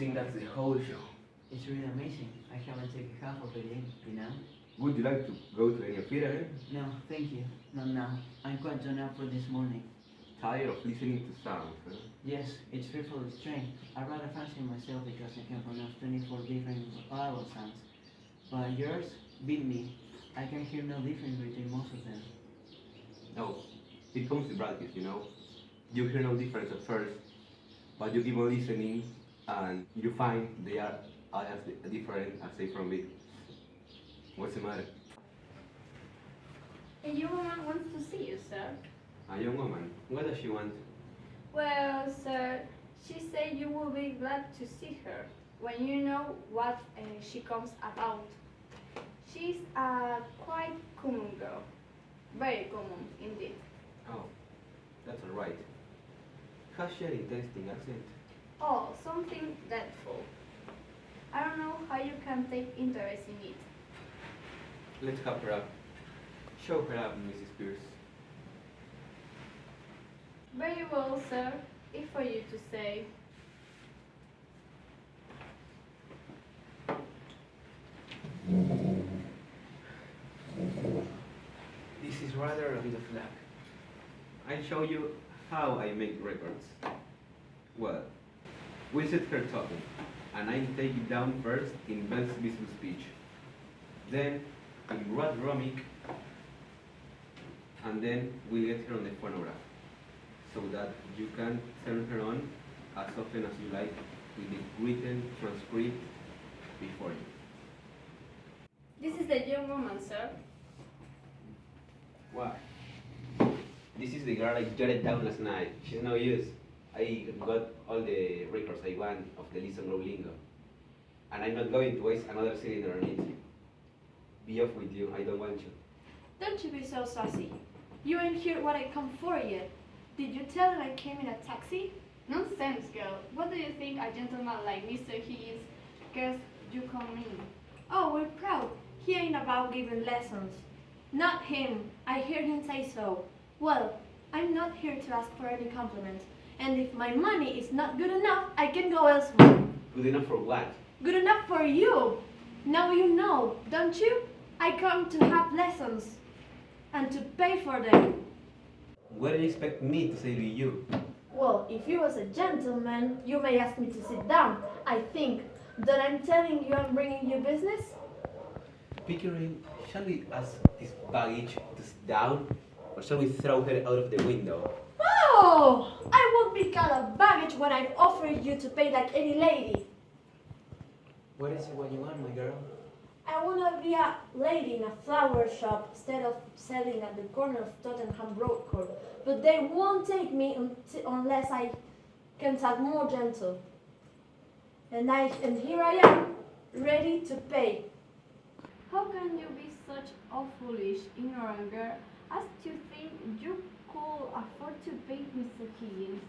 think that's the whole show? It's really amazing. I haven't taken half of it in, you know? Would you like to go to any of it again? No, thank you. Not now. I'm quite done up for this morning. Tired of listening to sounds, huh? Yes, it's fearfully strange. I rather fancy myself because I can pronounce 24 different vowel sounds. But yours beat me. I can hear no difference between most of them. No, it comes to practice, you know. You hear no difference at first, but you keep on listening and you find they are as different as they from it. What's the matter? A young woman wants to see you, sir. A young woman, what does she want? Well, sir, she said you will be glad to see her when you know what she comes about. She's a quite common girl. Very common, indeed. Oh, that's alright. Has she an interesting accent? Oh, something dreadful. I don't know how you can take interest in it. Let's have her up. Show her up, Mrs. Pearce. Very well, sir. If for you to say. This is rather a bit of luck. I'll show you how I make records. Well, we set her talking, and I take it down first in Bell's business speech, then in Romic, and then we get her on the phonograph, so that you can turn her on as often as you like with the written transcript before you. This is the young woman, sir. Why? This is the girl I jotted down last night. She's no use. I got all the records I want of the Listen Grow lingo. And I'm not going to waste another cylinder on it. Be off with you, I don't want you. Don't you be so sassy. You ain't heard what I come for yet. Did you tell that I came in a taxi? Nonsense, girl. What do you think a gentleman like Mr. Higgins cares you come in? Oh, we're proud. He ain't about giving lessons. Not him. I hear him say so. Well, I'm not here to ask for any compliment. And if my money is not good enough, I can go elsewhere. Good enough for what? Good enough for you. Now you know, don't you? I come to have lessons. And to pay for them. What do you expect me to say to you? Well, if you was a gentleman, you may ask me to sit down. I think that I'm telling you I'm bringing you business. Pickering, shall we ask this baggage to sit down? Or shall we throw her out of the window? Oh, I won't be called a baggage when I've offered you to pay like any lady. What is it what you want, my girl? I want to be a lady in a flower shop instead of selling at the corner of Tottenham Road Court. But they won't take me unless I can talk more gentle. And here I am, ready to pay. How can you be such a foolish, ignorant girl as to think you could afford to pay Mr. Higgins?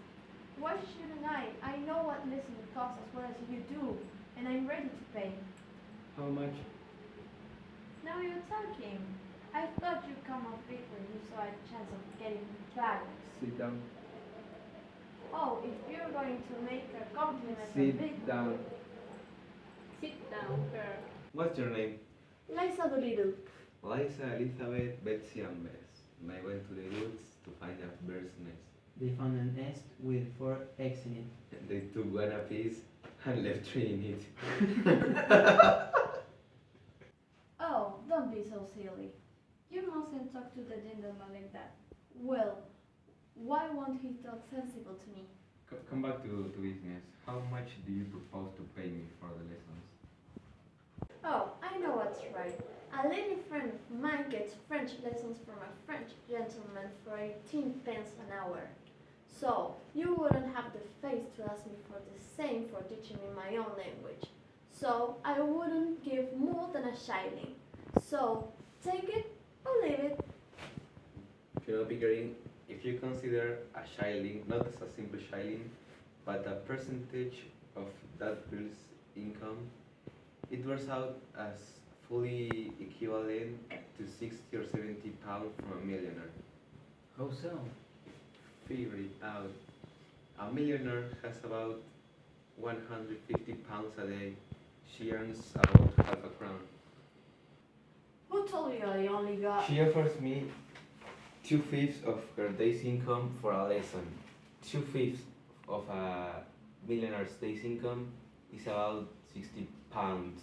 Why shouldn't I? I know what listening costs as well as you do, and I'm ready to pay. How much? Now you're talking. I thought you'd come up big when you saw a chance of getting back. Sit down. Oh, if you're going to make a compliment Sit down. Sit down, girl. What's your name? Eliza Doolittle. Eliza, Elizabeth, Betsy, and Bess. And I went to the woods to find a bird's nest. They found an nest with 4 eggs in it. And they took one apiece and left 3 in it. Oh, don't be so silly. You mustn't talk to the gentleman like that. Well, why won't he talk sensible to me? Come back to business. How much do you propose to pay me for the lessons? Oh, I know what's right. A lady friend of mine gets French lessons from a French gentleman for 18 pence an hour. So, you wouldn't have the face to ask me for the same for teaching me my own language. So, I wouldn't give more than a shilling. So, take it or leave it. You know, Pickering, if you consider a shilling not as a simple shilling, but a percentage of that girl's income, it works out as fully equivalent to 60 or 70 pounds from a millionaire. How so? Figure it out. A millionaire has about 150 pounds a day. She earns about half a crown. Who told you I only got... She offers me 2/5 of her day's income for a lesson. 2/5 of a millionaire's day's income is about 60 pounds.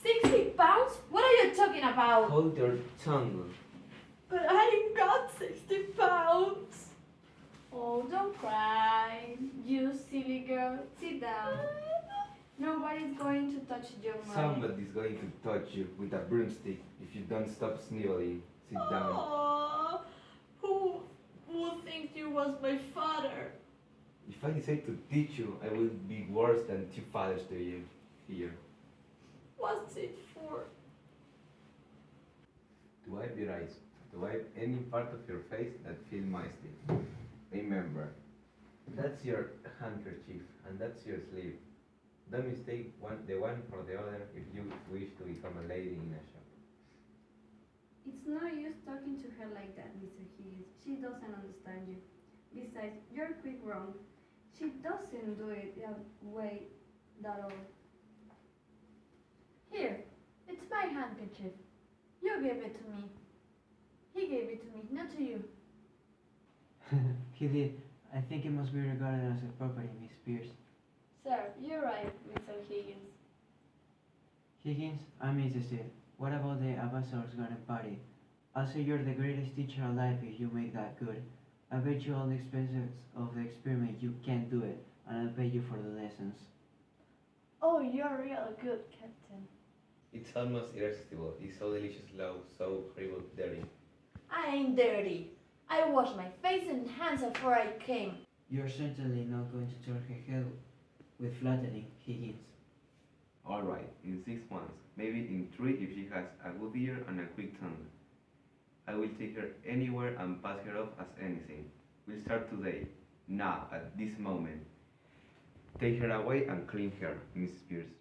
60 pounds? What are you talking about? Hold your tongue. But I ain't got 60 pounds. Oh, don't cry, you silly girl. Sit down. Nobody's going to touch your money. Somebody's going to touch you with a broomstick if you don't stop sniveling. Sit down. Aww, who thinks you was my father? If I decide to teach you, I will be worse than 2 fathers to you. Here. What's it for? To wipe your eyes. To wipe any part of your face that feels moisty. Remember, that's your handkerchief and that's your sleeve. Don't mistake the one for the other if you wish to become a lady in a shop. It's no use talking to her like that, Mr. Higgins. She doesn't understand you. Besides, you're quite wrong. She doesn't do it that way at all. Here, it's my handkerchief. You gave it to me. He gave it to me, not to you. He did. I think it must be regarded as a property, Miss Pearce. Sir, you're right, Mr. Higgins. Higgins, I'm interested. What about the ambassador's garden party? I'll say you're the greatest teacher alive if you make that good. I bet you all the expenses of the experiment you can't do it, and I'll pay you for the lessons. Oh, you're real good, Captain. It's almost irresistible. It's so delicious low, so horrible dirty. I ain't dirty. I washed my face and hands before I came. You're certainly not going to turn her head with flattery, Higgins. Alright, in 6 months, maybe in 3 if she has a good ear and a quick tongue. I will take her anywhere and pass her off as anything. We'll start today, now, at this moment. Take her away and clean her, Mrs. Pearce.